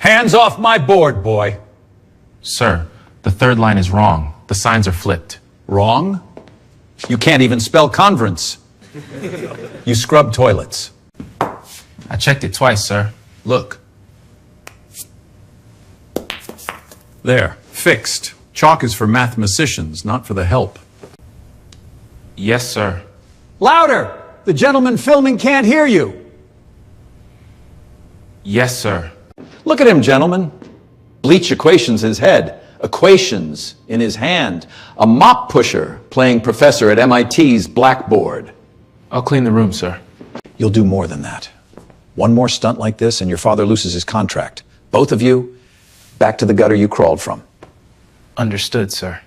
Hands off my board, boy. Sir, the third line is wrong. The signs are flipped. Wrong? You can't even spell conference. You scrub toilets. I checked it twice, sir. Look. There, fixed. Chalk is for mathematicians, not for the help. Yes, sir. Louder! The gentleman filming can't hear you. Yes, sir. Look at him, gentlemen. Bleach equations in his head, equations in his hand. A mop pusher playing professor at MIT's blackboard. I'll clean the room, sir. You'll do more than that. One more stunt like this and your father loses his contract. Both of you, back to the gutter you crawled from. Understood, sir.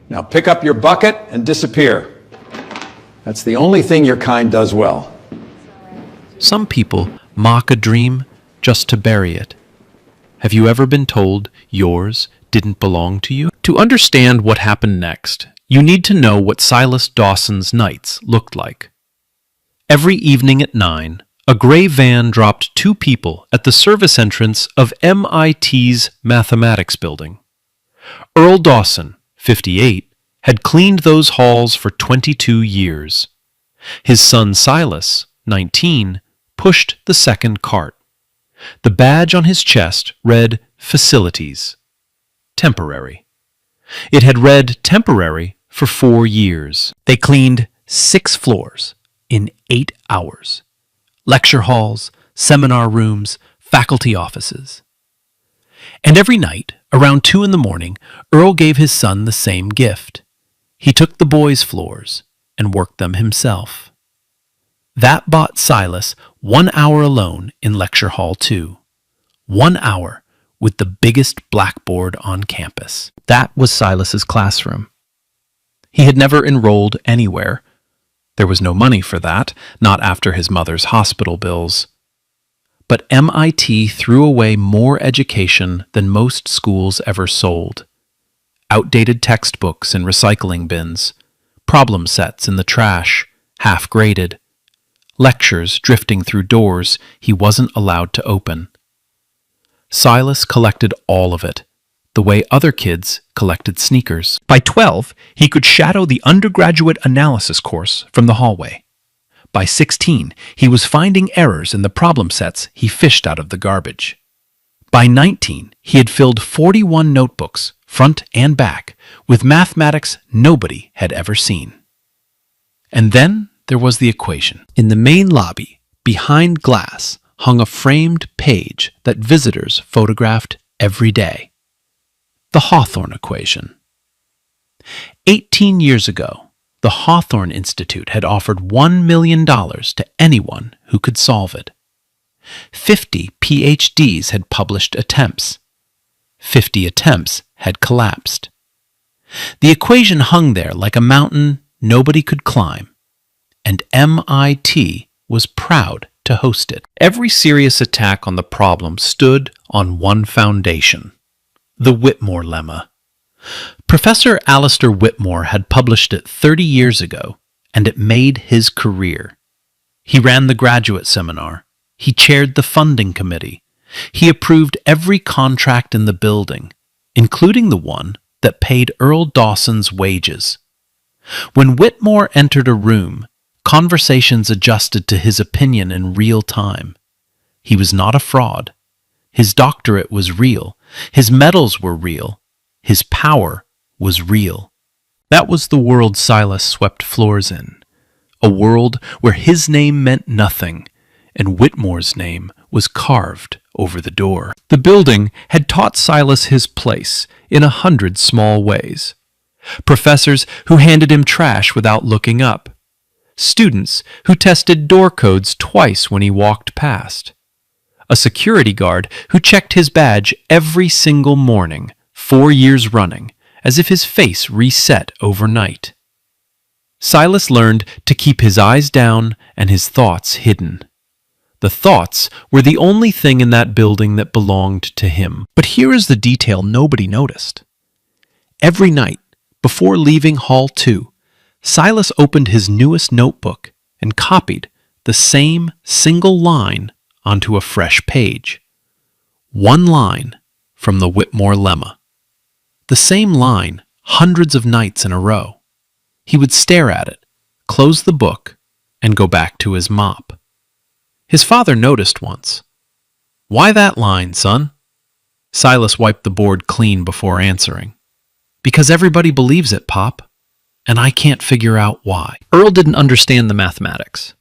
Now pick up your bucket and disappear. That's the only thing your kind does well. Some people mock a dream just to bury it. Have you ever been told yours didn't belong to you? To understand what happened next, you need to know what Silas Dawson's nights looked like. Every evening at 9, a gray van dropped 2 people at the service entrance of MIT's mathematics building. Earl Dawson, 58, had cleaned those halls for 22 years. His son Silas, 19, pushed the second cart. The badge on his chest read Facilities. Temporary. It had read temporary for 4 years. They cleaned 6 floors in 8 hours. Lecture halls, seminar rooms, faculty offices. And every night, around 2 in the morning, Earl gave his son the same gift. He took the boys' floors and worked them himself. That bought Silas 1 hour alone in Lecture Hall 2. 1 hour with the biggest blackboard on campus. That was Silas's classroom. He had never enrolled anywhere. There was no money for that, not after his mother's hospital bills. But MIT threw away more education than most schools ever sold. Outdated textbooks in recycling bins, problem sets in the trash, half-graded, lectures drifting through doors he wasn't allowed to open. Silas collected all of it, the way other kids collected sneakers. By 12, he could shadow the undergraduate analysis course from the hallway. By 16, he was finding errors in the problem sets he fished out of the garbage. By 19, he had filled 41 notebooks, front and back, with mathematics nobody had ever seen. And then there was the equation. In the main lobby, behind glass, hung a framed page that visitors photographed every day. The Hawthorne equation. 18 years ago, the Hawthorne Institute had offered $1 million to anyone who could solve it. 50 PhDs had published attempts. 50 attempts had collapsed. The equation hung there like a mountain nobody could climb, and MIT was proud to host it. Every serious attack on the problem stood on one foundation: the Whitmore lemma. Professor Alistair Whitmore had published it 30 years ago, and it made his career. He ran the graduate seminar. He chaired the funding committee. He approved every contract in the building, including the one that paid Earl Dawson's wages. When Whitmore entered a room, conversations adjusted to his opinion in real time. He was not a fraud. His doctorate was real. His medals were real. His power was real. That was the world Silas swept floors in, a world where his name meant nothing, and Whitmore's name was carved over the door. The building had taught Silas his place in 100 small ways. Professors who handed him trash without looking up. Students who tested door codes twice when he walked past. A security guard who checked his badge every single morning, 4 years running, as if his face reset overnight. Silas learned to keep his eyes down and his thoughts hidden. The thoughts were the only thing in that building that belonged to him. But here is the detail nobody noticed. Every night, before leaving Hall 2, Silas opened his newest notebook and copied the same single line onto a fresh page. One line from the Whitmore lemma. The same line hundreds of nights in a row. He would stare at it, close the book, and go back to his mop. His father noticed once. "Why that line, son?" Silas wiped the board clean before answering. "Because everybody believes it, Pop, and I can't figure out why." Earl didn't understand the mathematics.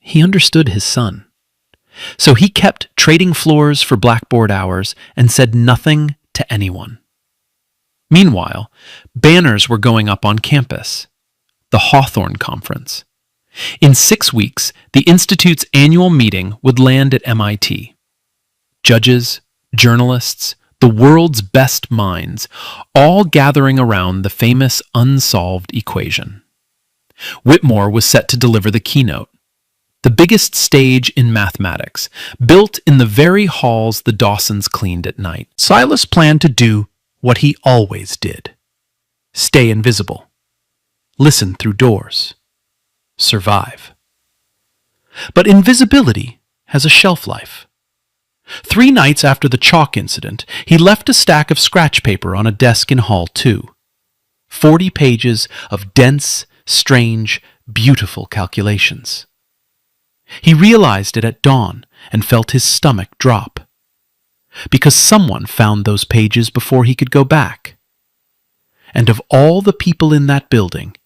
He understood his son. So he kept trading floors for blackboard hours and said nothing to anyone. Meanwhile, banners were going up on campus. The Hawthorne Conference. In 6 weeks, the Institute's annual meeting would land at MIT. Judges, journalists, the world's best minds, all gathering around the famous unsolved equation. Whitmore was set to deliver the keynote. The biggest stage in mathematics, built in the very halls the Dawsons cleaned at night. Silas planned to do what he always did. Stay invisible. Listen through doors. Survive. But invisibility has a shelf life. 3 nights after the chalk incident, he left a stack of scratch paper on a desk in Hall 2. 40 pages of dense, strange, beautiful calculations. He realized it at dawn and felt his stomach drop. Because someone found those pages before he could go back. And of all the people in that building,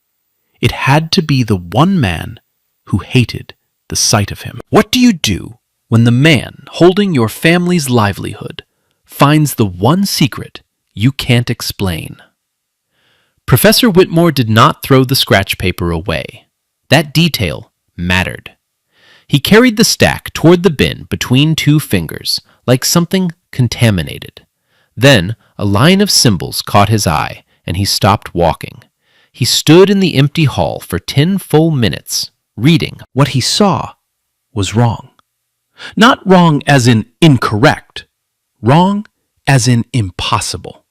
it had to be the one man who hated the sight of him. What do you do when the man holding your family's livelihood finds the one secret you can't explain? Professor Whitmore did not throw the scratch paper away. That detail mattered. He carried the stack toward the bin between 2 fingers, like something contaminated. Then a line of symbols caught his eye, and he stopped walking. He stood in the empty hall for 10 full minutes, reading. What he saw was wrong. Not wrong as in incorrect, wrong as in impossible.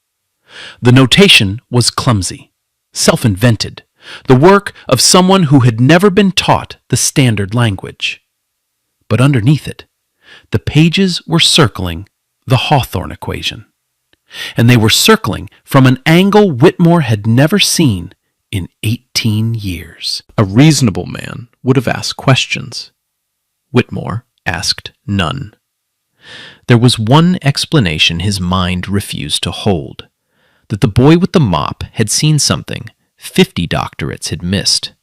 The notation was clumsy, self-invented, the work of someone who had never been taught the standard language. But underneath it, the pages were circling the Hawthorne equation. And they were circling from an angle Whitmore had never seen in 18 years. A reasonable man would have asked questions. Whitmore asked none. There was one explanation his mind refused to hold, that the boy with the mop had seen something 50 doctorates had missed.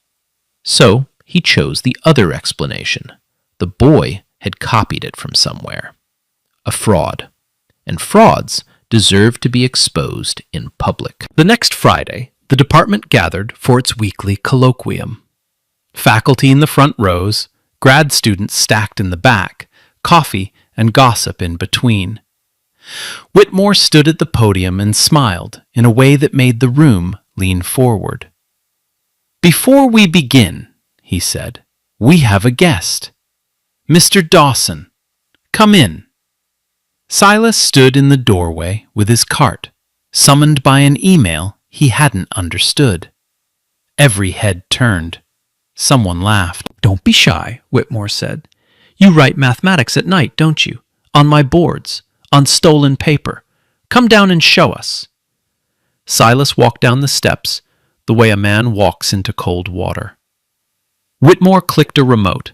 So he chose the other explanation. The boy had copied it from somewhere. A fraud. And frauds deserved to be exposed in public. The next Friday, the department gathered for its weekly colloquium. Faculty in the front rows, grad students stacked in the back, coffee and gossip in between. Whitmore stood at the podium and smiled in a way that made the room lean forward. "Before we begin," he said, "we have a guest. Mr. Dawson, come in." Silas stood in the doorway with his cart, summoned by an email he hadn't understood. Every head turned. Someone laughed. "Don't be shy," Whitmore said. "You write mathematics at night, don't you? On my boards, on stolen paper. Come down and show us." Silas walked down the steps the way a man walks into cold water. Whitmore clicked a remote.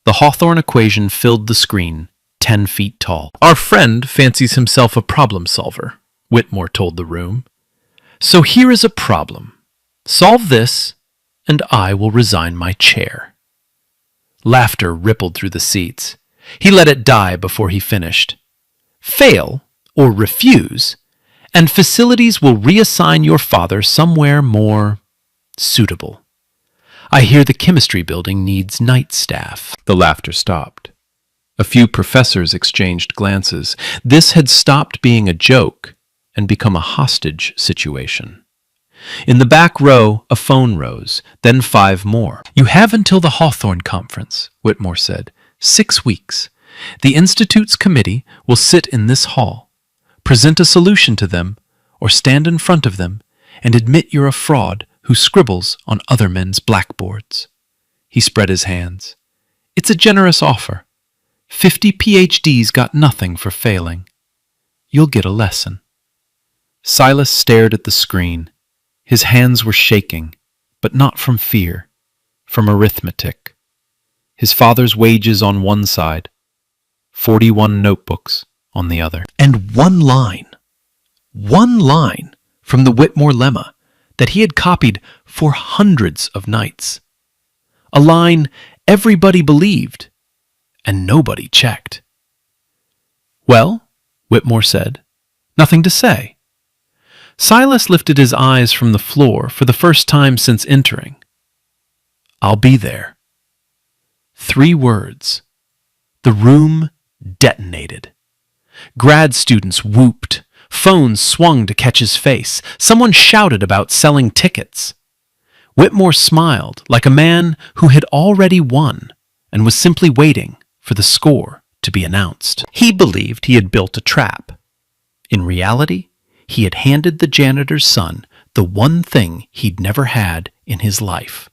The Hawthorne equation filled the screen, 10 feet tall. "Our friend fancies himself a problem solver," Whitmore told the room. "So here is a problem. Solve this, and I will resign my chair." Laughter rippled through the seats. He let it die before he finished. "Fail, or refuse, and facilities will reassign your father somewhere more suitable. I hear the chemistry building needs night staff." The laughter stopped. A few professors exchanged glances. This had stopped being a joke and become a hostage situation. In the back row, a phone rose, then 5 more. "You have until the Hawthorne Conference," Whitmore said. 6 weeks. The Institute's committee will sit in this hall, present a solution to them, or stand in front of them and admit you're a fraud who scribbles on other men's blackboards." He spread his hands. "It's a generous offer. 50 PhDs got nothing for failing. You'll get a lesson. Silas stared at the screen. His hands were shaking, but not from fear, from arithmetic. His father's wages on one side, 41 notebooks on the other. And one line from the Whitmore lemma that he had copied for hundreds of nights. A line everybody believed, and nobody checked. Well, Whitmore said, nothing to say. Silas lifted his eyes from the floor for the first time since entering. I'll be there. 3 words. The room detonated. Grad students whooped. Phones swung to catch his face. Someone shouted about selling tickets. Whitmore smiled like a man who had already won and was simply waiting for the score to be announced. He believed he had built a trap. In reality, he had handed the janitor's son the one thing he'd never had in his life: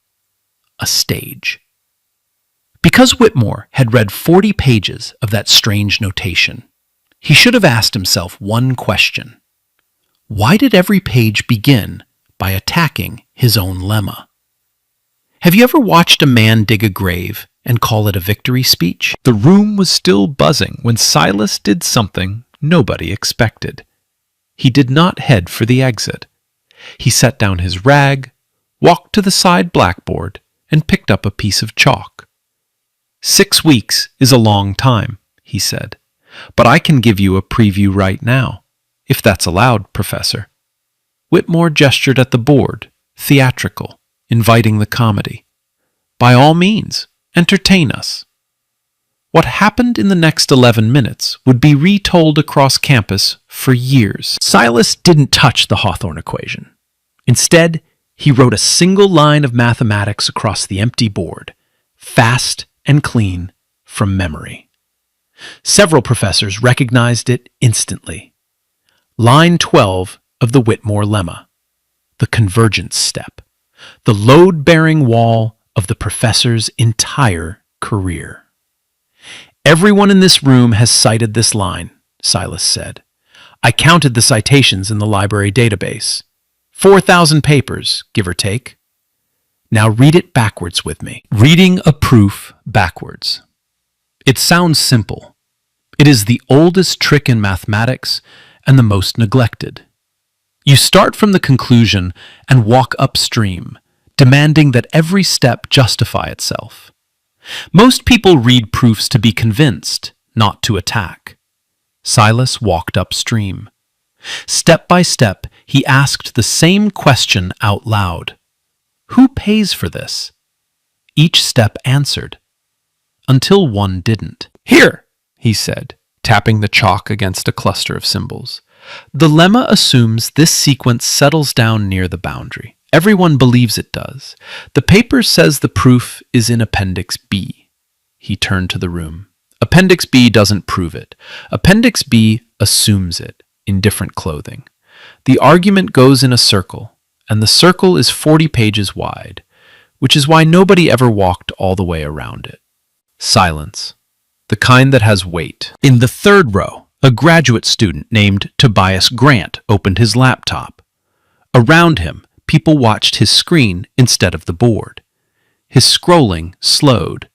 a stage. Because Whitmore had read 40 pages of that strange notation, he should have asked himself one question. Why did every page begin by attacking his own lemma? Have you ever watched a man dig a grave and call it a victory speech? The room was still buzzing when Silas did something nobody expected. He did not head for the exit. He set down his rag, walked to the side blackboard, and picked up a piece of chalk. 6 weeks is a long time, he said, but I can give you a preview right now, if that's allowed, Professor. Whitmore gestured at the board, theatrical, inviting the comedy. By all means, entertain us. What happened in the next 11 minutes would be retold across campus for years. Silas didn't touch the Hawthorne equation. Instead, he wrote a single line of mathematics across the empty board, fast and clean from memory. Several professors recognized it instantly. Line 12 of the Whitmore lemma, the convergence step, the load-bearing wall of the professor's entire career. Everyone in this room has cited this line, Silas said. I counted the citations in the library database. 4,000 papers, give or take. Now read it backwards with me. Reading a proof backwards. It sounds simple. It is the oldest trick in mathematics and the most neglected. You start from the conclusion and walk upstream, demanding that every step justify itself. Most people read proofs to be convinced, not to attack. Silas walked upstream. Step by step, he asked the same question out loud. Who pays for this? Each step answered, until one didn't. Here, he said, tapping the chalk against a cluster of symbols. The lemma assumes this sequence settles down near the boundary. Everyone believes it does. The paper says the proof is in Appendix B. He turned to the room. Appendix B doesn't prove it. Appendix B assumes it, in different clothing. The argument goes in a circle, and the circle is 40 pages wide, which is why nobody ever walked all the way around it. Silence. The kind that has weight. In the third row, a graduate student named Tobias Grant opened his laptop. Around him, people watched his screen instead of the board. His scrolling slowed.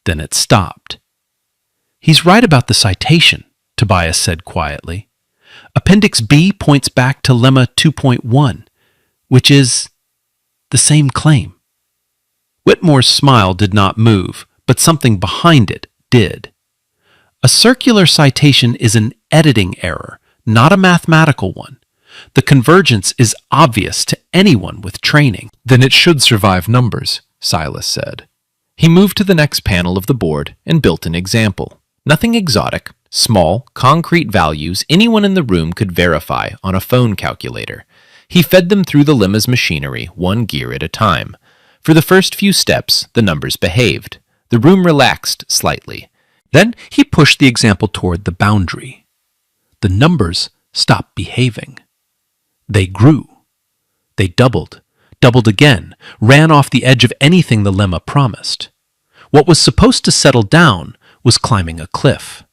Then it stopped. He's right about the citation, Tobias said quietly. Appendix B points back to Lemma 2.1, which is the same claim. Whitmore's smile did not move, but something behind it did. A circular citation is an editing error, not a mathematical one. The convergence is obvious to anyone with training. Then it should survive numbers, Silas said. He moved to the next panel of the board and built an example. Nothing exotic, small, concrete values anyone in the room could verify on a phone calculator. He fed them through the lemma's machinery, one gear at a time. For the first few steps, the numbers behaved. The room relaxed slightly. Then he pushed the example toward the boundary. The numbers stopped behaving. They grew. They doubled again, ran off the edge of anything the lemma promised. What was supposed to settle down was climbing a cliff.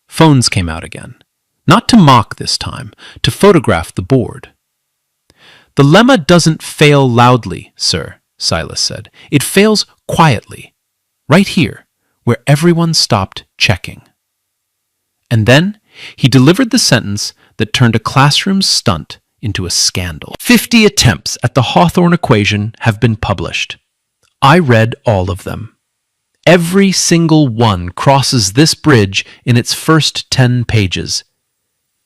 Phones came out again. Not to mock this time, to photograph the board. "The lemma doesn't fail loudly, sir," Silas said. "It fails quietly, right here, where everyone stopped checking." And then he delivered the sentence that turned a classroom stunt into a scandal. 50 attempts at the Hawthorne equation have been published. I read all of them. Every single one crosses this bridge in its first 10 pages.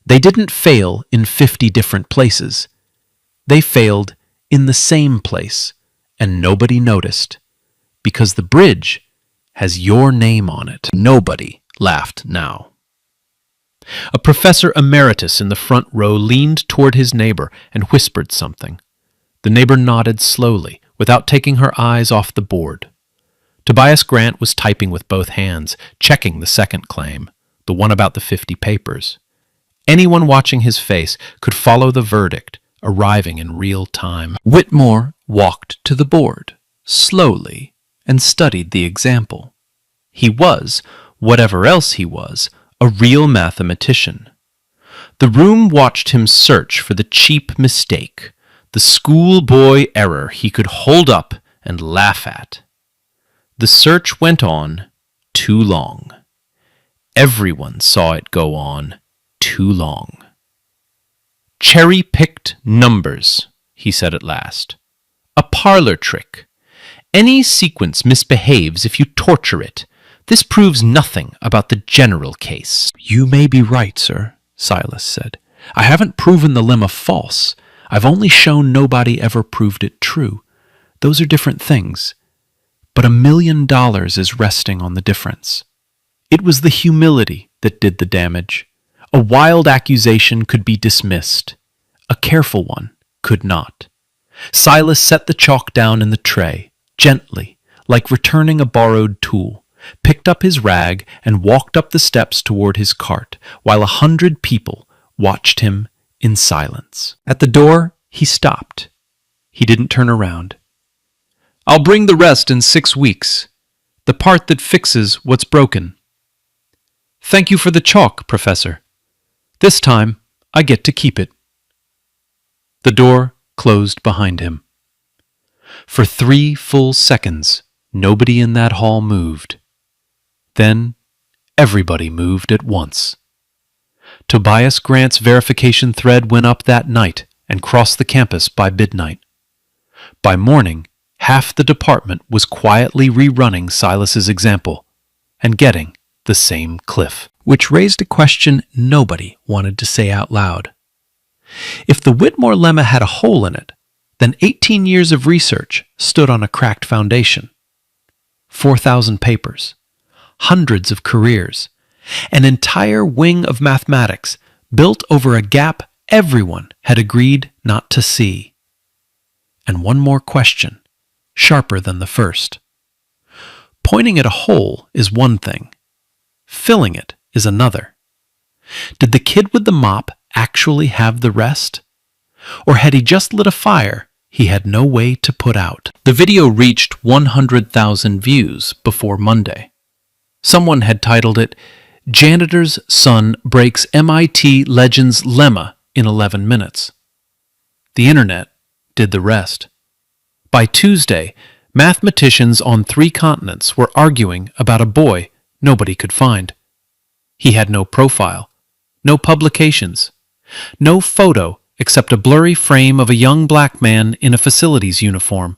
They didn't fail in 50 different places. They failed in the same place, and nobody noticed, because the bridge has your name on it. Nobody laughed now. A professor emeritus in the front row leaned toward his neighbor and whispered something. The neighbor nodded slowly, without taking her eyes off the board. Tobias Grant was typing with both hands, checking the second claim, the one about the 50 papers. Anyone watching his face could follow the verdict, arriving in real time. Whitmore walked to the board, slowly, and studied the example. He was, whatever else he was, a real mathematician. The room watched him search for the cheap mistake, the schoolboy error he could hold up and laugh at. The search went on too long. Everyone saw it go on too long. "Cherry-picked numbers," he said at last. "A parlor trick. Any sequence misbehaves if you torture it. This proves nothing about the general case." "You may be right, sir," Silas said. "I haven't proven the lemma false. I've only shown nobody ever proved it true. Those are different things. But $1 million is resting on the difference. It was the humility that did the damage. A wild accusation could be dismissed. A careful one could not." Silas set the chalk down in the tray, gently, like returning a borrowed tool, picked up his rag, and walked up the steps toward his cart, while 100 people watched him in silence. At the door, he stopped. He didn't turn around. "I'll bring the rest in 6 weeks. The part that fixes what's broken." "Thank you for the chalk, Professor. This time, I get to keep it." The door closed behind him. For 3 full seconds, nobody in that hall moved. Then, everybody moved at once. Tobias Grant's verification thread went up that night and crossed the campus by midnight. By morning, half the department was quietly rerunning Silas's example and getting the same cliff, which raised a question nobody wanted to say out loud. If the Whitmore lemma had a hole in it, then 18 years of research stood on a cracked foundation. 4,000 papers, hundreds of careers, an entire wing of mathematics built over a gap everyone had agreed not to see. And one more question, sharper than the first. Pointing at a hole is one thing. Filling it is another. Did the kid with the mop actually have the rest? Or had he just lit a fire he had no way to put out? The video reached 100,000 views before Monday. Someone had titled it, "Janitor's Son Breaks MIT Legend's Lemma in 11 Minutes." The internet did the rest. By Tuesday, mathematicians on 3 continents were arguing about a boy nobody could find. He had no profile, no publications, no photo except a blurry frame of a young black man in a facilities uniform,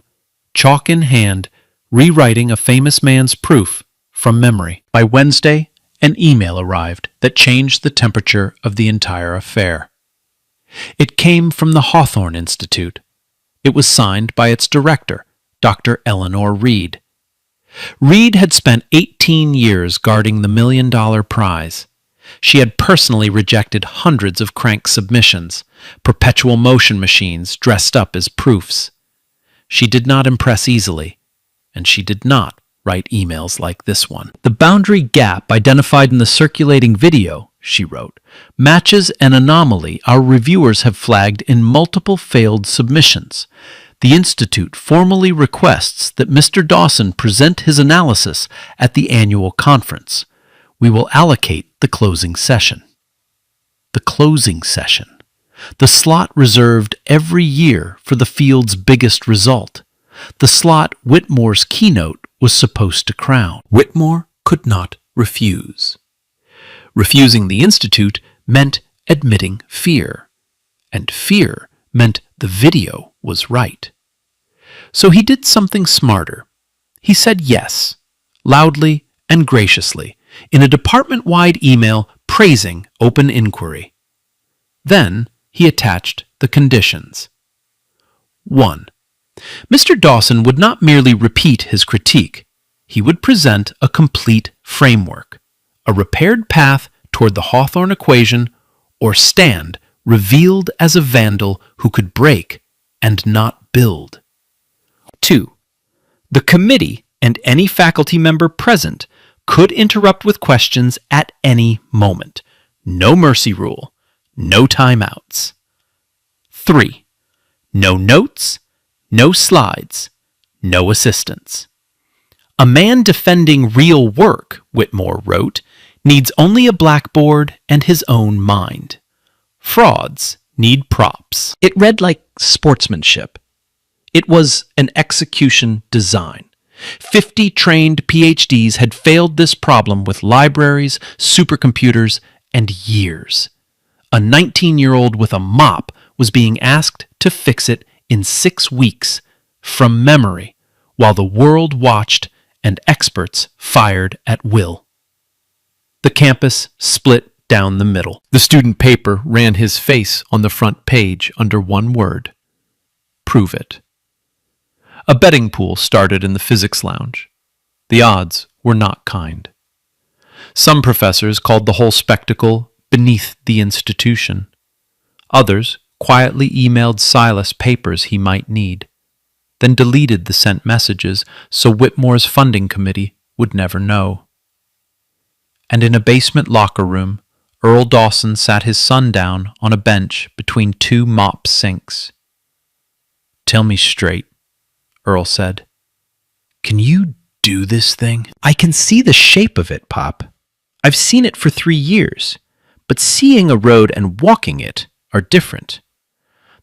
chalk in hand, rewriting a famous man's proof from memory. By Wednesday, an email arrived that changed the temperature of the entire affair. It came from the Hawthorne Institute. It was signed by its director, Dr. Eleanor Reed. Reed had spent 18 years guarding the $1 million prize. She had personally rejected hundreds of crank submissions, perpetual motion machines dressed up as proofs. She did not impress easily, and she did not write emails like this one. "The boundary gap identified in the circulating video," she wrote, "matches an anomaly our reviewers have flagged in multiple failed submissions. The Institute formally requests that Mr. Dawson present his analysis at the annual conference. We will allocate the closing session. The closing session. The slot reserved every year for the field's biggest result. The slot Whitmore's keynote was supposed to crown. Whitmore could not refuse. Refusing the Institute meant admitting fear, and fear meant the video was right. So he did something smarter. He said yes, loudly and graciously, in a department-wide email praising open inquiry. Then he attached the conditions. 1. Mr. Dawson would not merely repeat his critique. He would present a complete framework, a repaired path toward the Hawthorne equation, or stand revealed as a vandal who could break and not build. 2. The committee and any faculty member present could interrupt with questions at any moment. No mercy rule. No timeouts. 3. No notes, no slides, no assistants. A man defending real work, Whitmore wrote, needs only a blackboard and his own mind. Frauds need props. It read like sportsmanship. It was an execution design. 50 trained PhDs had failed this problem with libraries, supercomputers, and years. A 19-year-old with a mop was being asked to fix it in 6 weeks from memory, while the world watched and experts fired at will. The campus split down the middle. The student paper ran his face on the front page under one word: prove it. A betting pool started in the physics lounge. The odds were not kind. Some professors called the whole spectacle beneath the institution. Others quietly emailed Silas papers he might need, then deleted the sent messages so Whitmore's funding committee would never know. And in a basement locker room, Earl Dawson sat his son down on a bench between 2 mop sinks. "Tell me straight," Earl said. "Can you do this thing?" "I can see the shape of it, Pop. I've seen it for 3 years, but seeing a road and walking it are different.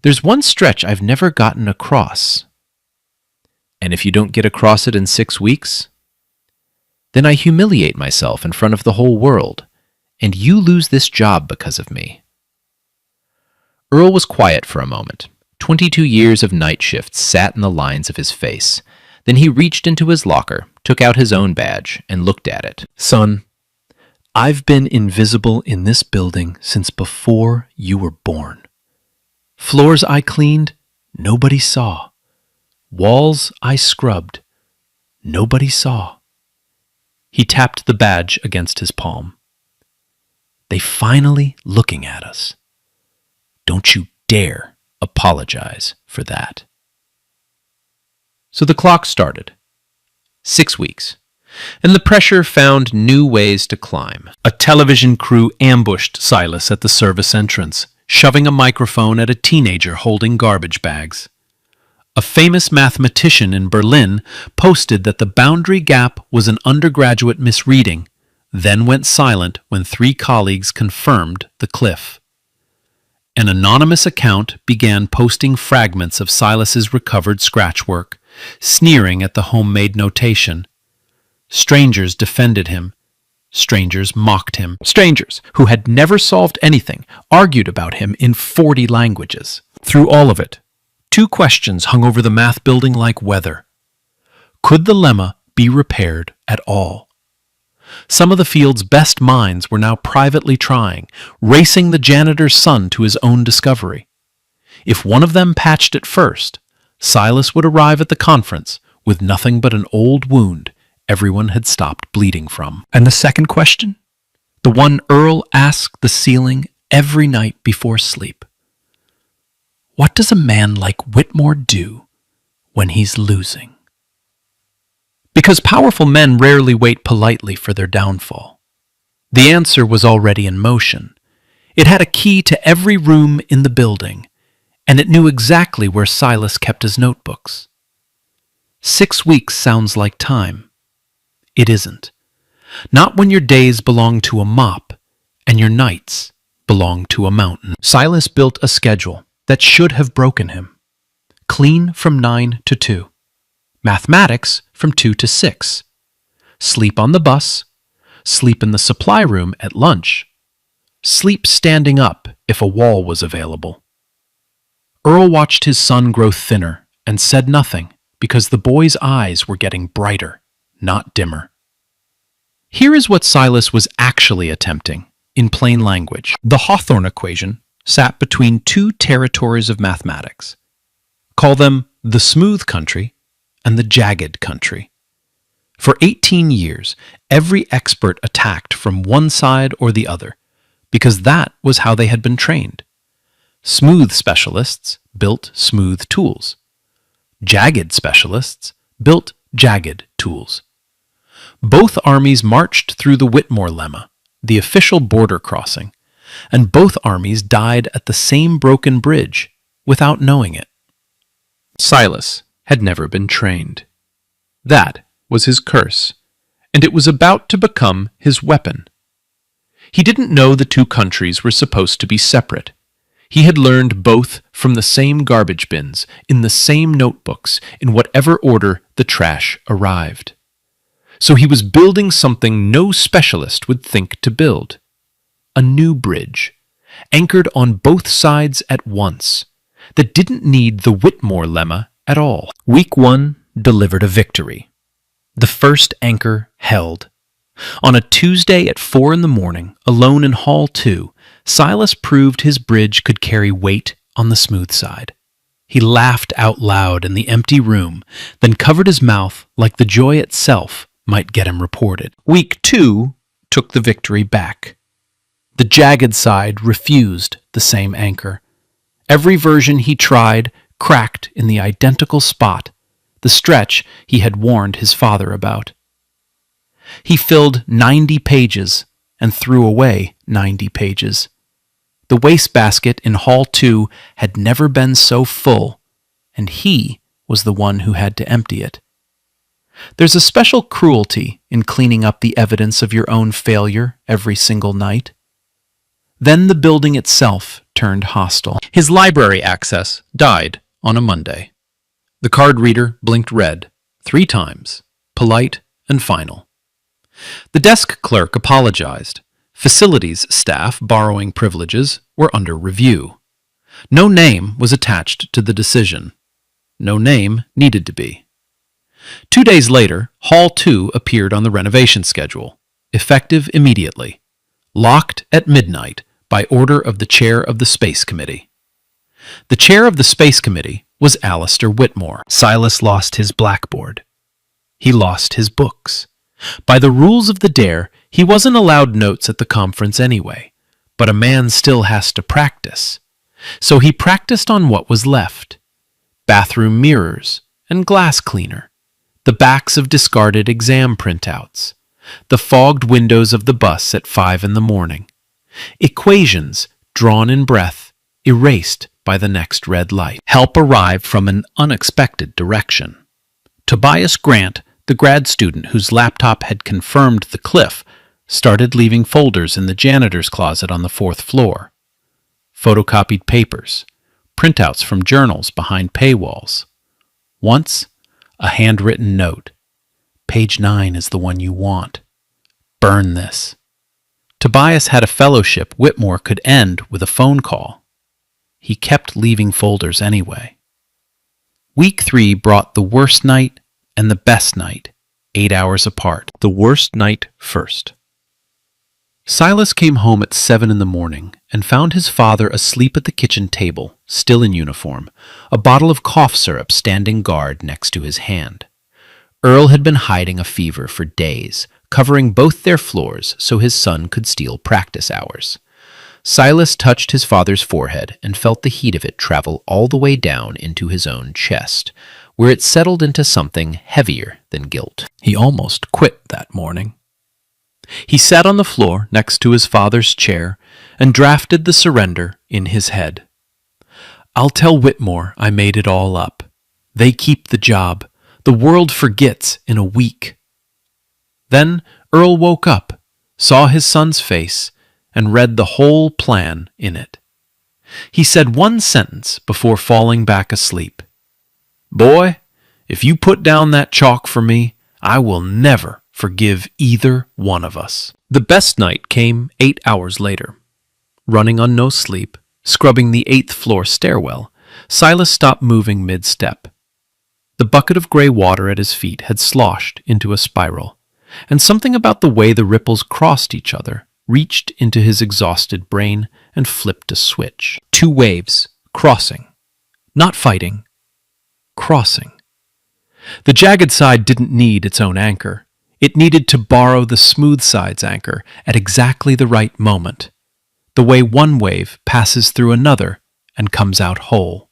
There's one stretch I've never gotten across." "And if you don't get across it in 6 weeks? Then I humiliate myself in front of the whole world, and you lose this job because of me." Earl was quiet for a moment. 22 years of night shifts sat in the lines of his face. Then he reached into his locker, took out his own badge, and looked at it. "Son, I've been invisible in this building since before you were born. Floors I cleaned, nobody saw. Walls I scrubbed, nobody saw." He tapped the badge against his palm. "They finally looking at us. Don't you dare apologize for that." So the clock started. 6 weeks. And the pressure found new ways to climb. A television crew ambushed Silas at the service entrance, shoving a microphone at a teenager holding garbage bags. A famous mathematician in Berlin posted that the boundary gap was an undergraduate misreading, then went silent when 3 colleagues confirmed the cliff. An anonymous account began posting fragments of Silas's recovered scratchwork, sneering at the homemade notation. Strangers defended him. Strangers mocked him. Strangers, who had never solved anything, argued about him in 40 languages. Through all of it, 2 questions hung over the math building like weather. Could the lemma be repaired at all? Some of the field's best minds were now privately trying, racing the janitor's son to his own discovery. If one of them patched it first, Silas would arrive at the conference with nothing but an old wound everyone had stopped bleeding from. And the second question? The one Earl asked the ceiling every night before sleep. What does a man like Whitmore do when he's losing? Because powerful men rarely wait politely for their downfall. The answer was already in motion. It had a key to every room in the building, and it knew exactly where Silas kept his notebooks. 6 weeks sounds like time. It isn't. Not when your days belong to a mop and your nights belong to a mountain. Silas built a schedule that should have broken him. Clean from 9 to 2. Mathematics from 2 to 6. Sleep on the bus. Sleep in the supply room at lunch. Sleep standing up if a wall was available. Earl watched his son grow thinner and said nothing because the boy's eyes were getting brighter, not dimmer. Here is what Silas was actually attempting, in plain language. The Hawthorne equation sat between two territories of mathematics. Call them the smooth country and the jagged country. For 18 years, every expert attacked from one side or the other, because that was how they had been trained. Smooth specialists built smooth tools. Jagged specialists built jagged tools. Both armies marched through the Whitmore lemma, the official border crossing, and both armies died at the same broken bridge without knowing it. Silas had never been trained. That was his curse, and it was about to become his weapon. He didn't know the two countries were supposed to be separate. He had learned both from the same garbage bins, in the same notebooks, in whatever order the trash arrived. So he was building something no specialist would think to build. A new bridge, anchored on both sides at once, that didn't need the Whitmore lemma at all. Week 1 delivered a victory. The first anchor held. On a Tuesday at 4 a.m, alone in Hall 2, Silas proved his bridge could carry weight on the smooth side. He laughed out loud in the empty room, then covered his mouth like the joy itself might get him reported. Week 2 took the victory back. The jagged side refused the same anchor. Every version he tried cracked in the identical spot, the stretch he had warned his father about. He filled 90 pages and threw away 90 pages. The wastebasket in Hall 2 had never been so full, and he was the one who had to empty it. There's a special cruelty in cleaning up the evidence of your own failure every single night. Then the building itself turned hostile. His library access died on a Monday. The card reader blinked red 3 times, polite and final. The desk clerk apologized. Facilities staff borrowing privileges were under review. No name was attached to the decision. No name needed to be. 2 days later, Hall 2 appeared on the renovation schedule, effective immediately, locked at midnight by order of the chair of the Space Committee. The chair of the Space Committee was Alistair Whitmore. Silas lost his blackboard. He lost his books. By the rules of the dare, he wasn't allowed notes at the conference anyway, but a man still has to practice. So he practiced on what was left: bathroom mirrors and glass cleaner, the backs of discarded exam printouts, the fogged windows of the bus at 5 a.m, equations drawn in breath, erased by the next red light. Help arrived from an unexpected direction. Tobias Grant, the grad student whose laptop had confirmed the cliff, started leaving folders in the janitor's closet on the 4th floor. Photocopied papers, printouts from journals behind paywalls. Once, a handwritten note. Page 9 is the one you want. Burn this. Tobias had a fellowship Whitmore could end with a phone call. He kept leaving folders anyway. Week 3 brought the worst night and the best night, 8 hours apart. The worst night first. Silas came home at 7 a.m. and found his father asleep at the kitchen table, still in uniform, a bottle of cough syrup standing guard next to his hand. Earl had been hiding a fever for days, covering both their floors so his son could steal practice hours. Silas touched his father's forehead and felt the heat of it travel all the way down into his own chest, where it settled into something heavier than guilt. He almost quit that morning. He sat on the floor next to his father's chair and drafted the surrender in his head. I'll tell Whitmore I made it all up. They keep the job. The world forgets in a week." Then Earl woke up, saw his son's face, and read the whole plan in it. He said one sentence before falling back asleep. "Boy, if you put down that chalk for me, I will never forgive either one of us." The best night came 8 hours later. Running on no sleep, scrubbing the 8th floor stairwell, Silas stopped moving mid-step. The bucket of gray water at his feet had sloshed into a spiral, and something about the way the ripples crossed each other reached into his exhausted brain and flipped a switch. 2 waves, crossing. Not fighting. Crossing. The jagged side didn't need its own anchor. It needed to borrow the smooth side's anchor at exactly the right moment, the way one wave passes through another and comes out whole.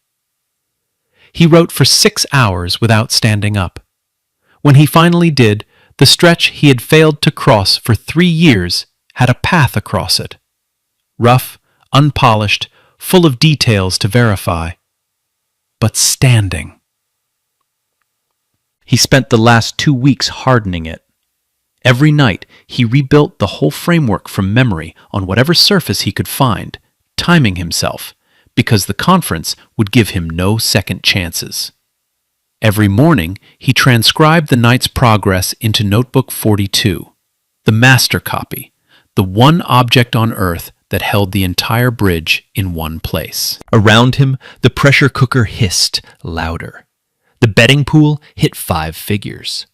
He wrote for 6 hours without standing up. When he finally did, the stretch he had failed to cross for 3 years had a path across it. Rough, unpolished, full of details to verify, but standing. He spent the last 2 weeks hardening it. Every night, he rebuilt the whole framework from memory on whatever surface he could find, timing himself, because the conference would give him no second chances. Every morning, he transcribed the night's progress into Notebook 42, the master copy, the one object on Earth that held the entire bridge in one place. Around him, the pressure cooker hissed louder. The betting pool hit 5 figures.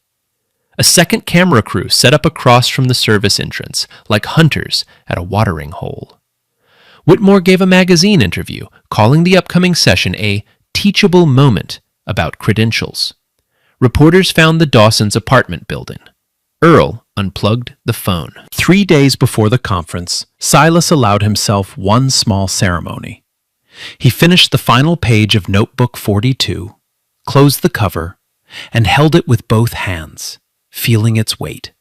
A second camera crew set up across from the service entrance, like hunters at a watering hole. Whitmore gave a magazine interview, calling the upcoming session a teachable moment about credentials. Reporters found the Dawsons' apartment building. Earl unplugged the phone. 3 days before the conference, Silas allowed himself one small ceremony. He finished the final page of Notebook 42, closed the cover, and held it with both hands, feeling its weight.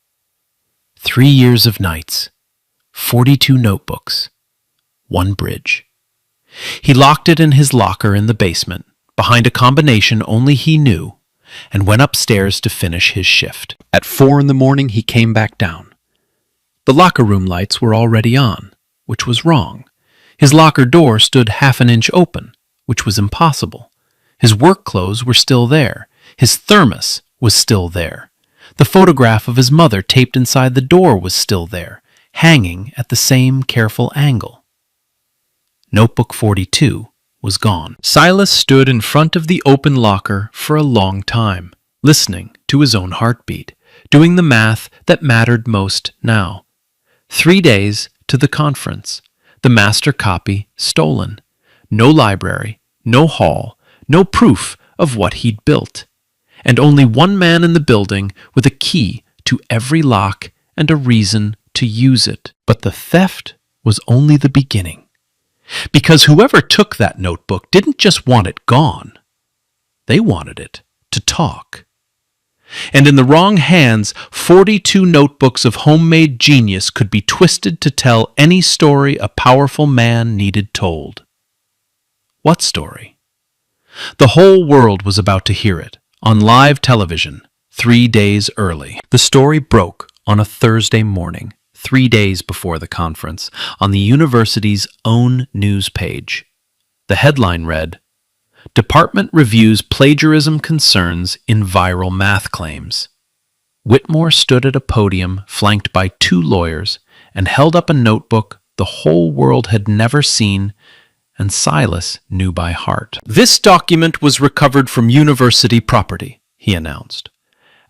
3 years of nights, 42 notebooks, 1 bridge. He locked it in his locker in the basement, behind a combination only he knew, and went upstairs to finish his shift. At 4 in the morning, he came back down. The locker room lights were already on, which was wrong. His locker door stood half an inch open, which was impossible. His work clothes were still there. His thermos was still there. The photograph of his mother taped inside the door was still there, hanging at the same careful angle. Notebook 42 was gone. Silas stood in front of the open locker for a long time, listening to his own heartbeat, doing the math that mattered most now. 3 days to the conference, the master copy stolen. No library, no hall, no proof of what he'd built. And only one man in the building with a key to every lock and a reason to use it. But the theft was only the beginning. Because whoever took that notebook didn't just want it gone. They wanted it to talk. And in the wrong hands, 42 notebooks of homemade genius could be twisted to tell any story a powerful man needed told. What story? The whole world was about to hear it, on live television, 3 days early. The story broke on a Thursday morning, 3 days before the conference, on the university's own news page. The headline read, "Department reviews plagiarism concerns in viral math claims." Whitmore stood at a podium flanked by 2 lawyers and held up a notebook the whole world had never seen and Silas knew by heart. "This document was recovered from university property," he announced.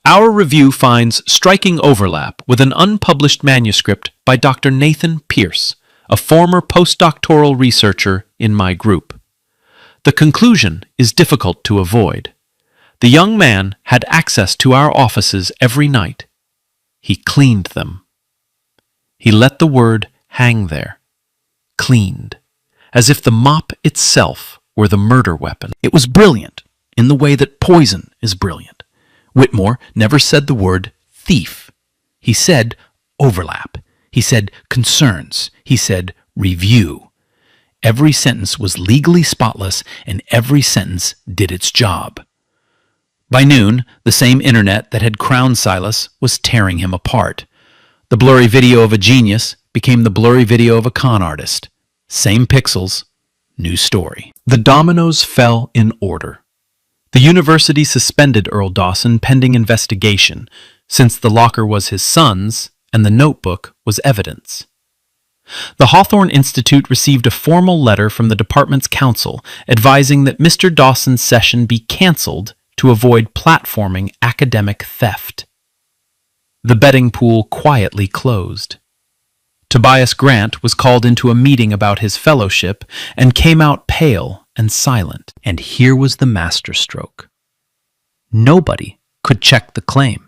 "Our review finds striking overlap with an unpublished manuscript by Dr. Nathan Pierce, a former postdoctoral researcher in my group. The conclusion is difficult to avoid. The young man had access to our offices every night. He cleaned them." He let the word hang there. Cleaned. As if the mop itself were the murder weapon. It was brilliant, in the way that poison is brilliant. Whitmore never said the word thief. He said overlap. He said concerns. He said review. Every sentence was legally spotless, and every sentence did its job. By noon, the same internet that had crowned Silas was tearing him apart. The blurry video of a genius became the blurry video of a con artist. Same pixels, new story. The dominoes fell in order. The university suspended Earl Dawson pending investigation, since the locker was his son's and the notebook was evidence. The Hawthorne Institute received a formal letter from the department's counsel advising that Mr. Dawson's session be canceled to avoid platforming academic theft. The betting pool quietly closed. Tobias Grant was called into a meeting about his fellowship and came out pale and silent. And here was the masterstroke. Nobody could check the claim.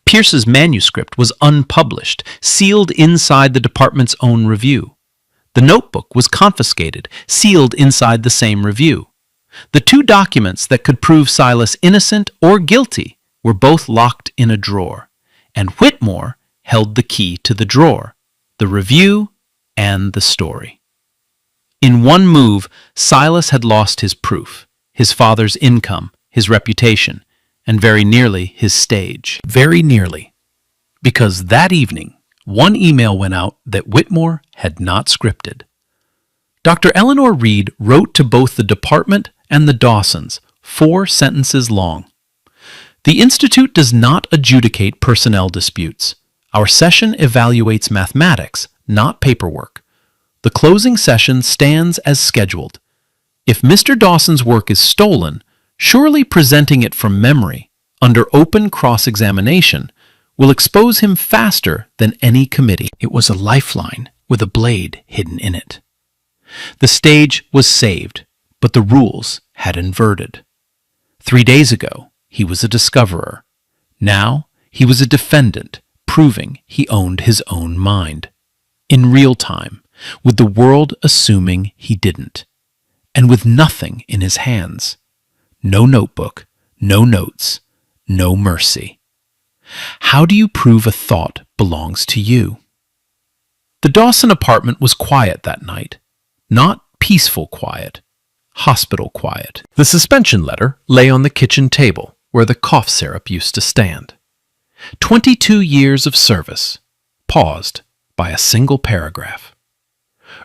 Pierce's manuscript was unpublished, sealed inside the department's own review. The notebook was confiscated, sealed inside the same review. The two documents that could prove Silas innocent or guilty were both locked in a drawer, and Whitmore held the key to the drawer, the review and the story. In one move, Silas had lost his proof, his father's income, his reputation, and very nearly his stage. Very nearly. Because that evening, one email went out that Whitmore had not scripted. Dr. Eleanor Reed wrote to both the department and the Dawsons, 4 sentences long. The Institute does not adjudicate personnel disputes. Our session evaluates mathematics, not paperwork. The closing session stands as scheduled. If Mr. Dawson's work is stolen, surely presenting it from memory, under open cross-examination, will expose him faster than any committee. It was a lifeline with a blade hidden in it. The stage was saved, but the rules had inverted. 3 days ago, he was a discoverer. Now, he was a defendant, proving he owned his own mind. In real time, with the world assuming he didn't, and with nothing in his hands. No notebook, no notes, no mercy. How do you prove a thought belongs to you? The Dawson apartment was quiet that night. Not peaceful quiet, hospital quiet. The suspension letter lay on the kitchen table where the cough syrup used to stand. 22 years of service, paused by a single paragraph.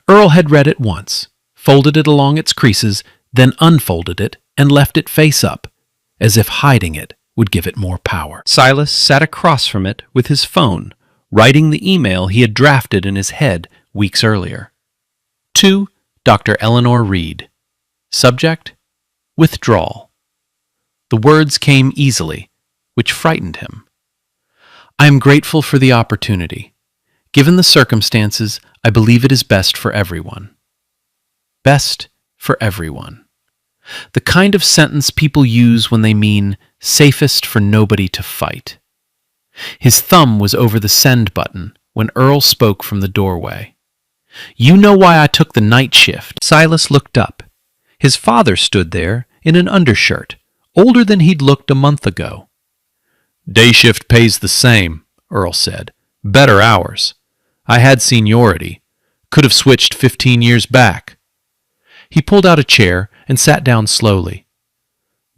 Earl had read it once, folded it along its creases, then unfolded it and left it face up, as if hiding it would give it more power. Silas sat across from it with his phone, writing the email he had drafted in his head weeks earlier. To Dr. Eleanor Reed. Subject: withdrawal. The words came easily, which frightened him. I am grateful for the opportunity. Given the circumstances, I believe it is best for everyone. Best for everyone. The kind of sentence people use when they mean safest for nobody to fight. His thumb was over the send button when Earl spoke from the doorway. You know why I took the night shift. Silas looked up. His father stood there in an undershirt, older than he'd looked a month ago. Day shift pays the same, Earl said. Better hours. I had seniority. Could have switched 15 years back. He pulled out a chair and sat down slowly.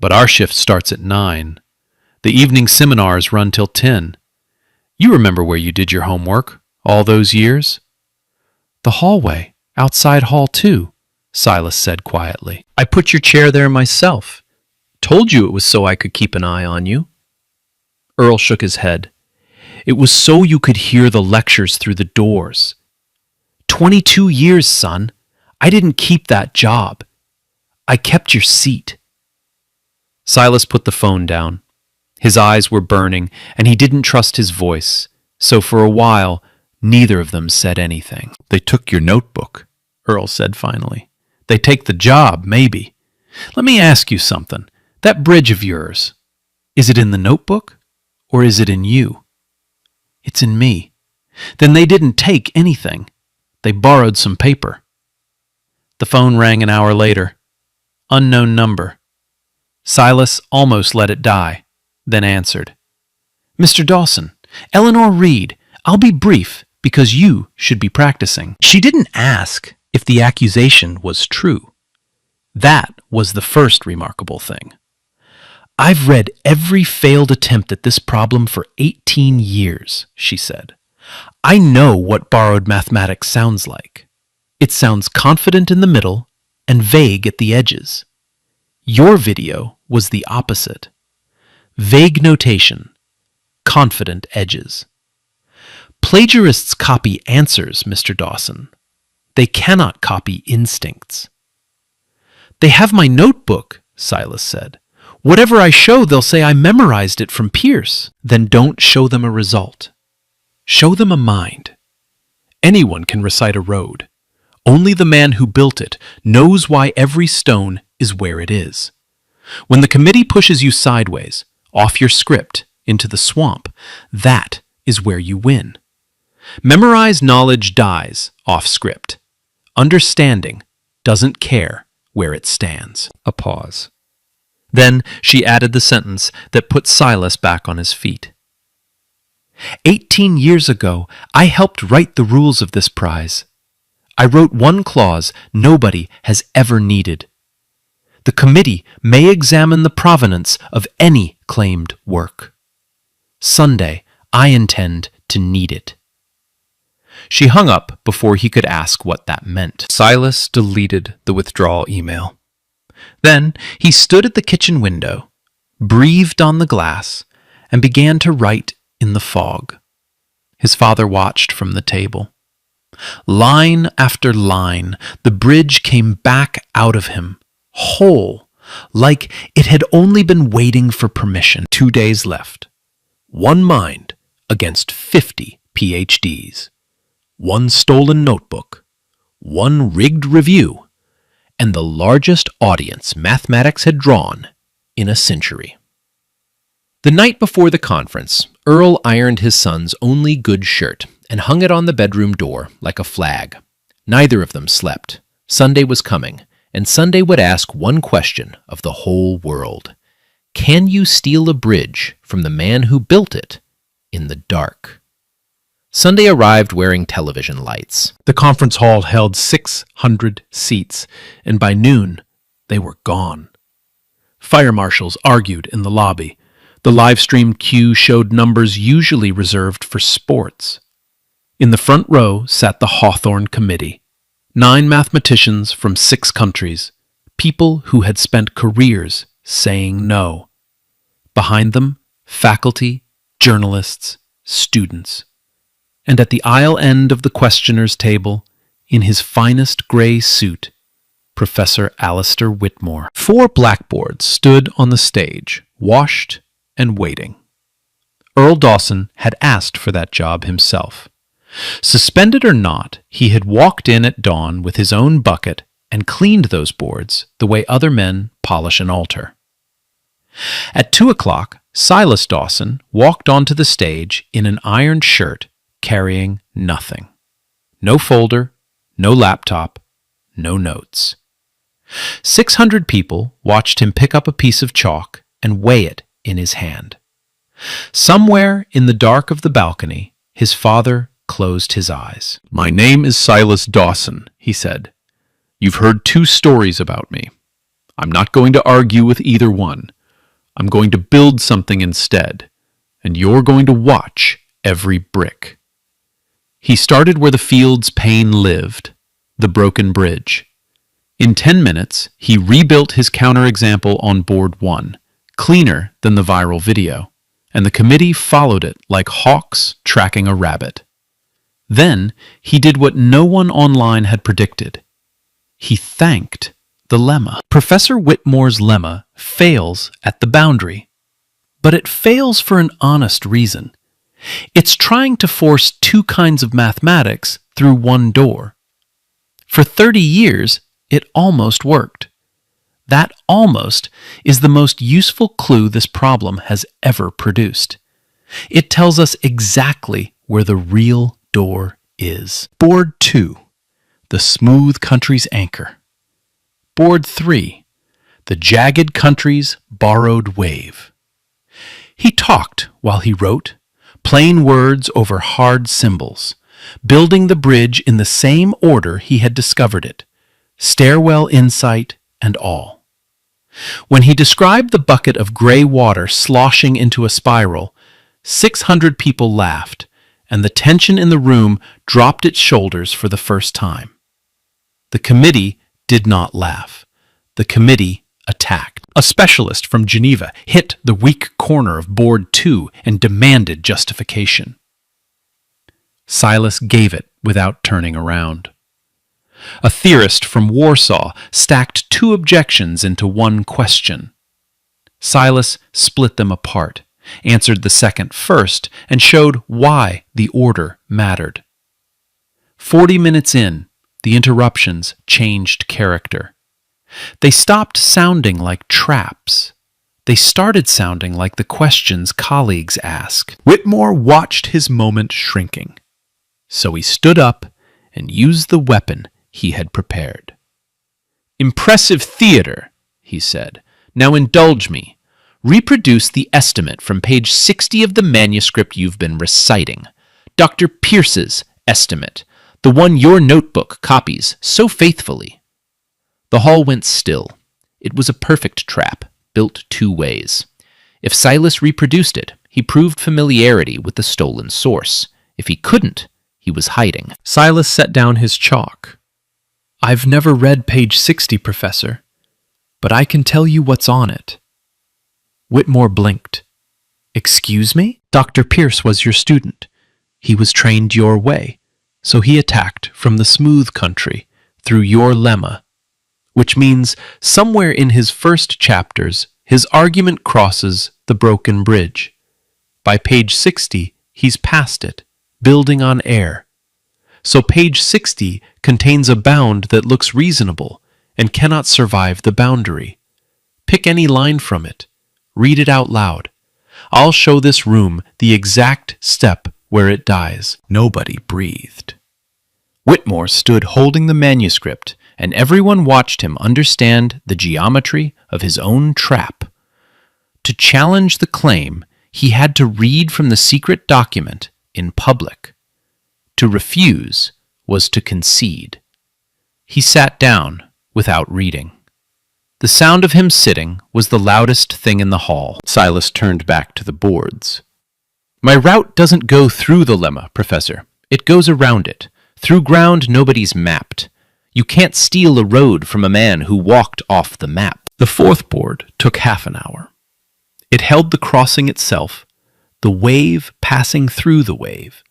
But our shift starts at 9. The evening seminars run till 10. You remember where you did your homework all those years? The hallway, outside Hall 2, Silas said quietly. I put your chair there myself. Told you it was so I could keep an eye on you. Earl shook his head. It was so you could hear the lectures through the doors. 22 years, son. I didn't keep that job. I kept your seat. Silas put the phone down. His eyes were burning, and he didn't trust his voice, so for a while, neither of them said anything. They took your notebook, Earl said finally. They take the job, maybe. Let me ask you something. That bridge of yours, is it in the notebook, or is it in you? It's in me. Then they didn't take anything. They borrowed some paper. The phone rang an hour later. Unknown number. Silas almost let it die, then answered. Mr. Dawson, Eleanor Reed, I'll be brief because you should be practicing. She didn't ask, if the accusation was true. That was the first remarkable thing. "I've read every failed attempt at this problem for 18 years, she said. "I know what borrowed mathematics sounds like. It sounds confident in the middle and vague at the edges. Your video was the opposite. Vague notation, confident edges. Plagiarists copy answers, Mr. Dawson. They cannot copy instincts." "They have my notebook," Silas said. "Whatever I show, they'll say I memorized it from Pierce." "Then don't show them a result. Show them a mind. Anyone can recite a road. Only the man who built it knows why every stone is where it is. When the committee pushes you sideways, off your script, into the swamp, that is where you win. Memorized knowledge dies off script. Understanding doesn't care where it stands." A pause. Then she added the sentence that put Silas back on his feet. 18 years ago, I helped write the rules of this prize. I wrote one clause nobody has ever needed. The committee may examine the provenance of any claimed work. Sunday, I intend to need it." She hung up before he could ask what that meant. Silas deleted the withdrawal email. Then he stood at the kitchen window, breathed on the glass, and began to write in the fog. His father watched from the table. Line after line, the bridge came back out of him, whole, like it had only been waiting for permission. 2 days left. One mind against 50 PhDs. One stolen notebook. One rigged review. And the largest audience mathematics had drawn in a century. The night before the conference, Earl ironed his son's only good shirt and hung it on the bedroom door like a flag. Neither of them slept. Sunday was coming, and Sunday would ask one question of the whole world. Can you steal a bridge from the man who built it in the dark? Sunday arrived wearing television lights. The conference hall held 600 seats, and by noon, they were gone. Fire marshals argued in the lobby. The live-stream queue showed numbers usually reserved for sports. In the front row sat the Hawthorne Committee, 9 mathematicians from 6 countries, people who had spent careers saying no. Behind them, faculty, journalists, students. And at the aisle end of the questioner's table, in his finest gray suit, Professor Alistair Whitmore. 4 blackboards stood on the stage, washed and waiting. Earl Dawson had asked for that job himself. Suspended or not, he had walked in at dawn with his own bucket and cleaned those boards the way other men polish an altar. At 2 o'clock, Silas Dawson walked onto the stage in an ironed shirt, carrying nothing. No folder, no laptop, no notes. 600 people watched him pick up a piece of chalk and weigh it in his hand. Somewhere in the dark of the balcony, his father closed his eyes. "My name is Silas Dawson," he said. "You've heard 2 stories about me. I'm not going to argue with either one. I'm going to build something instead, and you're going to watch every brick." He started where the field's pain lived, the broken bridge. In 10 minutes, he rebuilt his counterexample on board 1, cleaner than the viral video, and the committee followed it like hawks tracking a rabbit. Then he did what no one online had predicted. He thanked the lemma. Professor Whitmore's lemma fails at the boundary, but it fails for an honest reason. It's trying to force 2 kinds of mathematics through one door. For 30 years, it almost worked. That almost is the most useful clue this problem has ever produced. It tells us exactly where the real door is. Board 2, the smooth country's anchor. Board 3, the jagged country's borrowed wave. He talked while he wrote, plain words over hard symbols, building the bridge in the same order he had discovered it, stairwell insight and all. When he described the bucket of gray water sloshing into a spiral, 600 people laughed, and the tension in the room dropped its shoulders for the first time. The committee did not laugh. The committee attacked. A specialist from Geneva hit the weak corner of Board 2 and demanded justification. Silas gave it without turning around. A theorist from Warsaw stacked 2 objections into one question. Silas split them apart, answered the second first, and showed why the order mattered. 40 minutes in, the interruptions changed character. They stopped sounding like traps. They started sounding like the questions colleagues ask. Whitmore watched his moment shrinking. So he stood up and used the weapon he had prepared. "Impressive theater," he said. "Now indulge me. Reproduce the estimate from page 60 of the manuscript you've been reciting. Dr. Pierce's estimate, the one your notebook copies so faithfully." The hall went still. It was a perfect trap, built 2 ways. If Silas reproduced it, he proved familiarity with the stolen source. If he couldn't, he was hiding. Silas set down his chalk. "I've never read page 60, Professor, but I can tell you what's on it." Whitmore blinked. "Excuse me? Dr. Pierce was your student. He was trained your way, so he attacked from the smooth country through your lemma, which means somewhere in his first chapters, his argument crosses the broken bridge. By page 60, he's past it, building on air. So page 60 contains a bound that looks reasonable and cannot survive the boundary. Pick any line from it. Read it out loud. I'll show this room the exact step where it dies." Nobody breathed. Whitmore stood holding the manuscript, and everyone watched him understand the geometry of his own trap. To challenge the claim, he had to read from the secret document in public. To refuse was to concede. He sat down without reading. The sound of him sitting was the loudest thing in the hall. Silas turned back to the boards. "My route doesn't go through the lemma, Professor. It goes around it, through ground nobody's mapped. You can't steal a road from a man who walked off the map." The 4th board took half an hour. It held the crossing itself, the wave passing through the wave,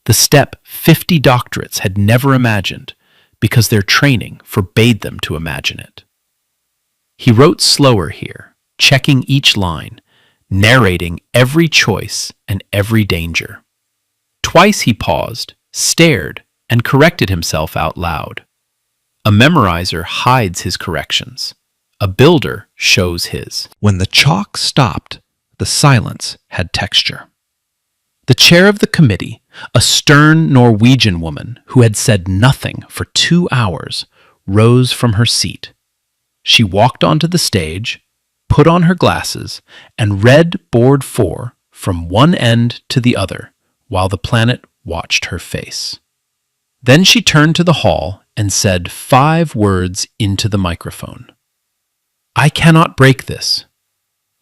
the step 50 doctorates had never imagined because their training forbade them to imagine it. He wrote slower here, checking each line, narrating every choice and every danger. Twice he paused, stared, and corrected himself out loud. A memorizer hides his corrections. A builder shows his. When the chalk stopped, the silence had texture. The chair of the committee, a stern Norwegian woman who had said nothing for 2 hours, rose from her seat. She walked onto the stage, put on her glasses, and read Board 4 from one end to the other while the planet watched her face. Then she turned to the hall and said 5 words into the microphone. "I cannot break this.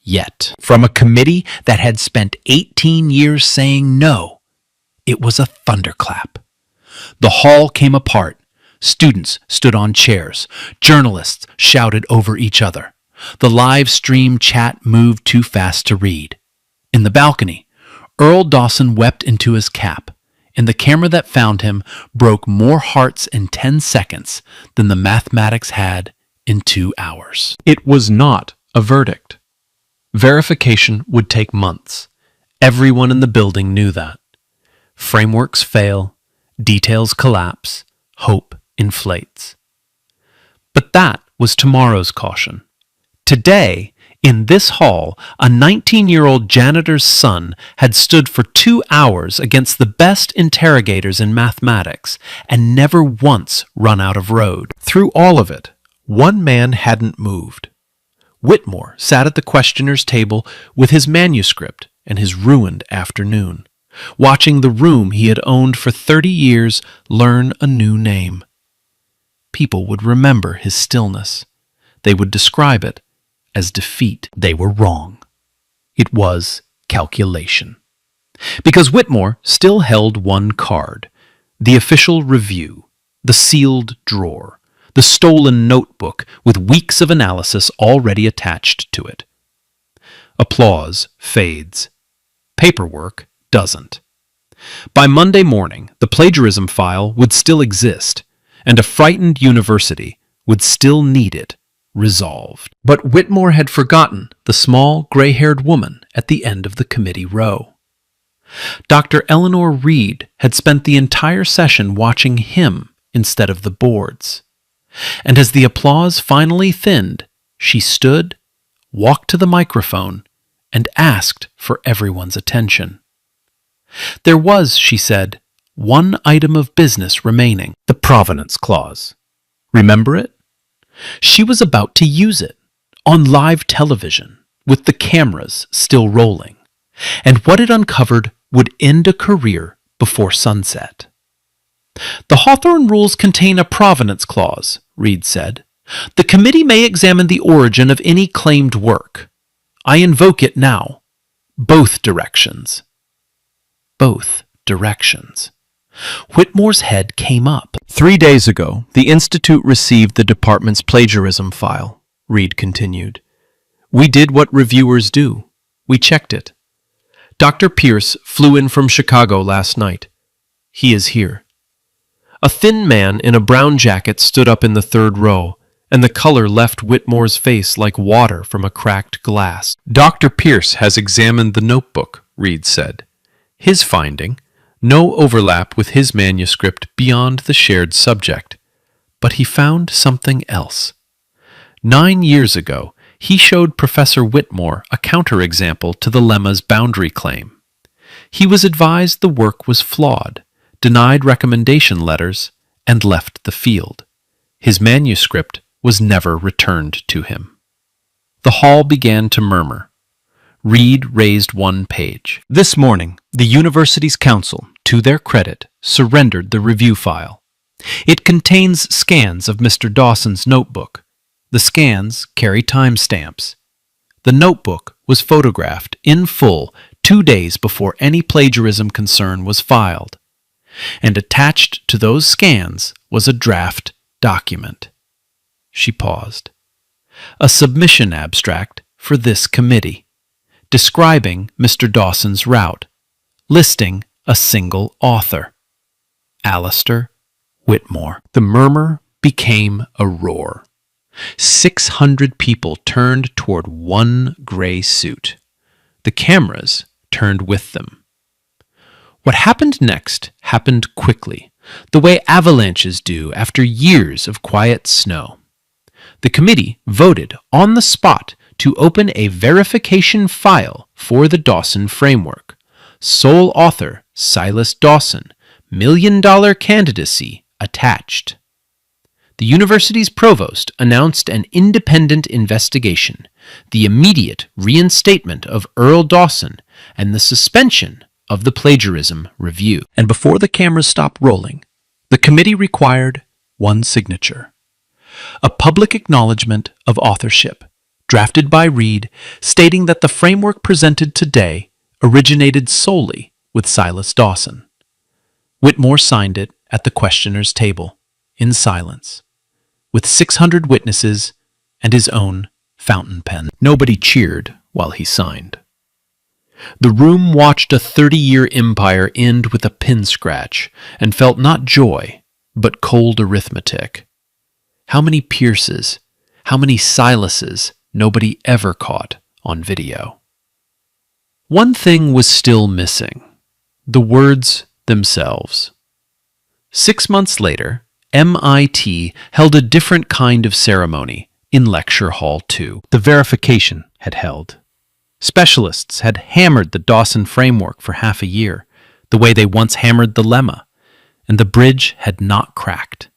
Yet." From a committee that had spent 18 years saying no, it was a thunderclap. The hall came apart. Students stood on chairs. Journalists shouted over each other. The live stream chat moved too fast to read. In the balcony, Earl Dawson wept into his cap, and the camera that found him broke more hearts in 10 seconds than the mathematics had in 2 hours. It was not a verdict. Verification would take months. Everyone in the building knew that. Frameworks fail, details collapse, hope inflates. But that was tomorrow's caution. Today, in this hall, a 19-year-old janitor's son had stood for 2 hours against the best interrogators in mathematics and never once run out of road. Through all of it, one man hadn't moved. Whitmore sat at the questioner's table with his manuscript and his ruined afternoon. watching the room he had owned for 30 years learn a new name. People would remember his stillness. They would describe it as defeat. They were wrong. It was calculation. Because Whitmore still held one card, the official review, the sealed drawer, the stolen notebook with weeks of analysis already attached to it. Applause fades. Paperwork doesn't. By Monday morning, the plagiarism file would still exist, and a frightened university would still need it resolved. But Whitmore had forgotten the small, gray-haired woman at the end of the committee row. Dr. Eleanor Reed had spent the entire session watching him instead of the boards. And as the applause finally thinned, she stood, walked to the microphone, and asked for everyone's attention. There was, she said, one item of business remaining, the provenance clause. Remember it? She was about to use it, on live television, with the cameras still rolling, and what it uncovered would end a career before sunset. The Hawthorne rules contain a provenance clause, Reed said. The committee may examine the origin of any claimed work. I invoke it now. Both directions. Both directions. Whitmore's head came up. 3 days ago, the Institute received the department's plagiarism file, Reed continued. We did what reviewers do. We checked it. Dr. Pierce flew in from Chicago last night. He is here. A thin man in a brown jacket stood up in the third row, and the color left Whitmore's face like water from a cracked glass. Dr. Pierce has examined the notebook, Reed said. His finding, no overlap with his manuscript beyond the shared subject. But he found something else. 9 years ago, he showed Professor Whitmore a counterexample to the lemma's boundary claim. He was advised the work was flawed, denied recommendation letters, and left the field. His manuscript was never returned to him. The hall began to murmur. Reed raised one page. This morning, the university's council, to their credit, surrendered the review file. It contains scans of Mr. Dawson's notebook. The scans carry timestamps. The notebook was photographed in full 2 days before any plagiarism concern was filed. And attached to those scans was a draft document. She paused. A submission abstract for this committee, describing Mr. Dawson's route, listing a single author, Alistair Whitmore. The murmur became a roar. 600 people turned toward one gray suit. The cameras turned with them. What happened next happened quickly, the way avalanches do after years of quiet snow. The committee voted on the spot to open a verification file for the Dawson framework. Sole author Silas Dawson, $1 million candidacy attached. The university's provost announced an independent investigation, the immediate reinstatement of Earl Dawson, and the suspension of the plagiarism review. And before the cameras stopped rolling, the committee required one signature. A public acknowledgement of authorship, drafted by Reed, stating that the framework presented today originated solely with Silas Dawson. Whitmore signed it at the questioner's table, in silence, with 600 witnesses and his own fountain pen. Nobody cheered while he signed. The room watched a 30-year empire end with a pin scratch and felt not joy, but cold arithmetic. How many Pierces, how many Silases nobody ever caught on video. One thing was still missing, the words themselves. 6 months later, MIT held a different kind of ceremony in Lecture Hall 2. The verification had held. Specialists had hammered the Dawson framework for half a year, the way they once hammered the lemma, and the bridge had not cracked.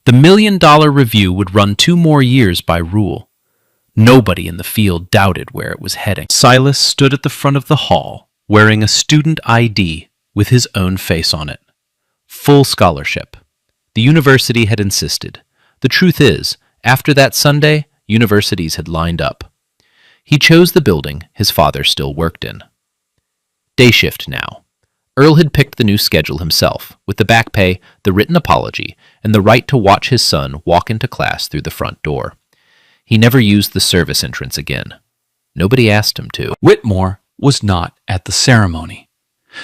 The $1 million review would run 2 more years by rule. Nobody in the field doubted where it was heading. Silas stood at the front of the hall, wearing a student ID with his own face on it. Full scholarship. The university had insisted. The truth is, after that Sunday, universities had lined up. He chose the building his father still worked in. Day shift now. Earl had picked the new schedule himself, with the back pay, the written apology, and the right to watch his son walk into class through the front door. He never used the service entrance again. Nobody asked him to. Whitmore was not at the ceremony.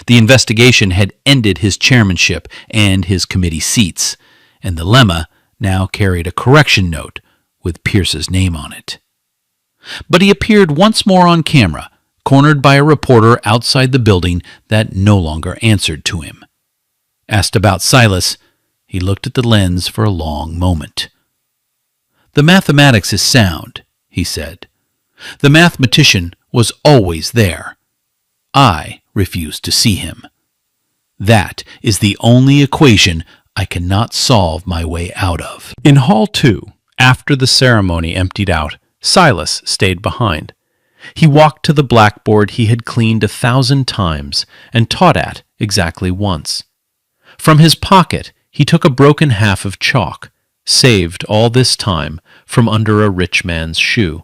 The investigation had ended his chairmanship and his committee seats, and the lemma now carried a correction note with Pierce's name on it. But he appeared once more on camera, cornered by a reporter outside the building that no longer answered to him. Asked about Silas, he looked at the lens for a long moment. "The mathematics is sound," he said. "The mathematician was always there. I refuse to see him. That is the only equation I cannot solve my way out of." In Hall 2, after the ceremony emptied out, Silas stayed behind. He walked to the blackboard he had cleaned 1,000 times and taught at exactly once. From his pocket he took a broken half of chalk, saved all this time from under a rich man's shoe.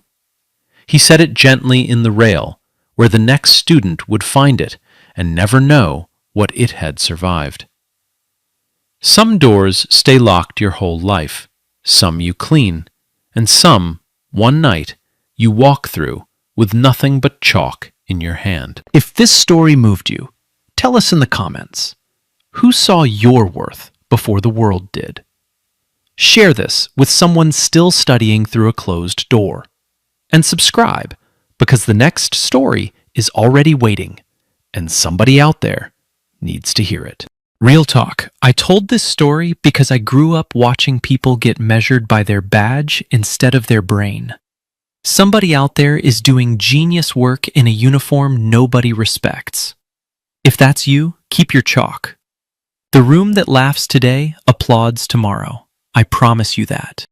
He set it gently in the rail, where the next student would find it and never know what it had survived. Some doors stay locked your whole life, some you clean, and some, one night, you walk through with nothing but chalk in your hand. If this story moved you, tell us in the comments. Who saw your worth before the world did? Share this with someone still studying through a closed door. And subscribe, because the next story is already waiting, and somebody out there needs to hear it. Real talk, I told this story because I grew up watching people get measured by their badge instead of their brain. Somebody out there is doing genius work in a uniform nobody respects. If that's you, keep your chalk. The room that laughs today applauds tomorrow. I promise you that.